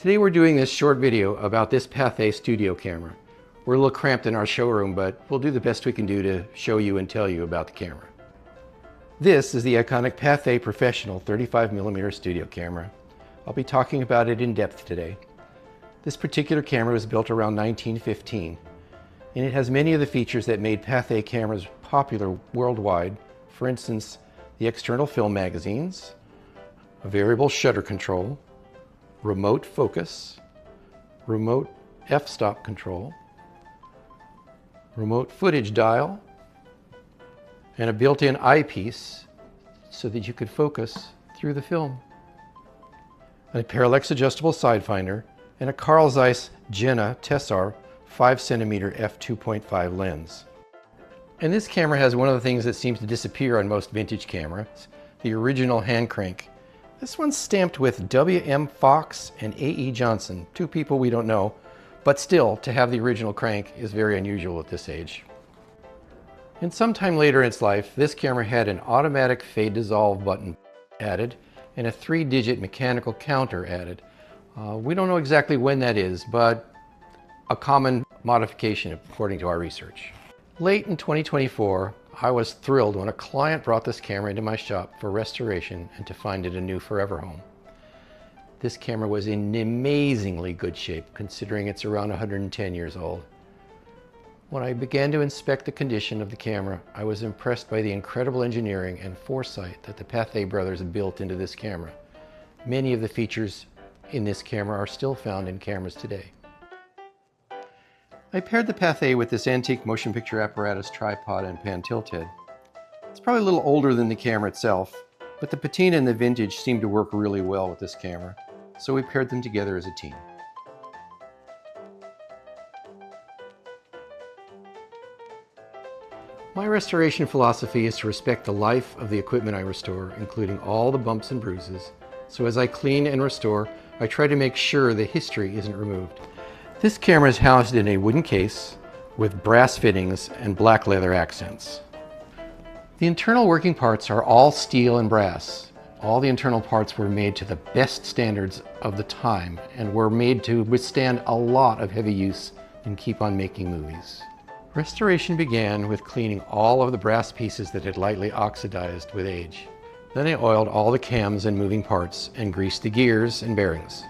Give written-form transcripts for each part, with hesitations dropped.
Today we're doing this short video about this Pathé studio camera. We're a little cramped in our showroom, but we'll do the best we can do to show you and tell you about the camera. This is the iconic Pathé Professional 35mm studio camera. I'll be talking about it in depth today. This particular camera was built around 1915, and it has many of the features that made Pathé cameras popular worldwide. For instance, the external film magazines, a variable shutter control, remote focus, remote f-stop control, remote footage dial, and a built-in eyepiece so that you could focus through the film. A parallax adjustable side finder, and a Carl Zeiss Jenna Tessar 5cm f2.5 lens. And this camera has one of the things that seems to disappear on most vintage cameras, the original hand crank. This one's stamped with W.M. Fox and A.E. Johnson, two people we don't know, but still, to have the original crank is very unusual at this age. And sometime later in its life, this camera had an automatic fade dissolve button added and a 3-digit mechanical counter added. We don't know exactly when that is, but a common modification according to our research. Late in 2024, I was thrilled when a client brought this camera into my shop for restoration and to find it a new forever home. This camera was in amazingly good shape considering it's around 110 years old. When I began to inspect the condition of the camera, I was impressed by the incredible engineering and foresight that the Pathé brothers built into this camera. Many of the features in this camera are still found in cameras today. I paired the Pathé with this antique motion picture apparatus tripod and pan tilt head. It's probably a little older than the camera itself, but the patina and the vintage seem to work really well with this camera, so we paired them together as a team. My restoration philosophy is to respect the life of the equipment I restore, including all the bumps and bruises. So as I clean and restore, I try to make sure the history isn't removed. This camera is housed in a wooden case with brass fittings and black leather accents. The internal working parts are all steel and brass. All the internal parts were made to the best standards of the time and were made to withstand a lot of heavy use and keep on making movies. Restoration began with cleaning all of the brass pieces that had lightly oxidized with age. Then I oiled all the cams and moving parts and greased the gears and bearings.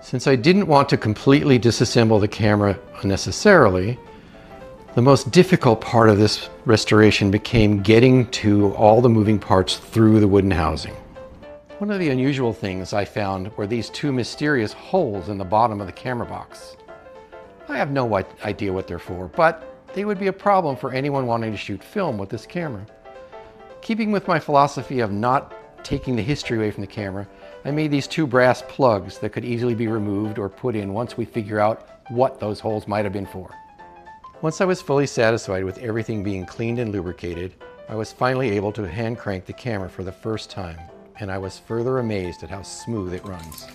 Since I didn't want to completely disassemble the camera unnecessarily, the most difficult part of this restoration became getting to all the moving parts through the wooden housing. One of the unusual things I found were these two mysterious holes in the bottom of the camera box. I have no idea what they're for, but they would be a problem for anyone wanting to shoot film with this camera. Keeping with my philosophy of not taking the history away from the camera, I made these two brass plugs that could easily be removed or put in once we figure out what those holes might have been for. Once I was fully satisfied with everything being cleaned and lubricated, I was finally able to hand crank the camera for the first time, and I was further amazed at how smooth it runs.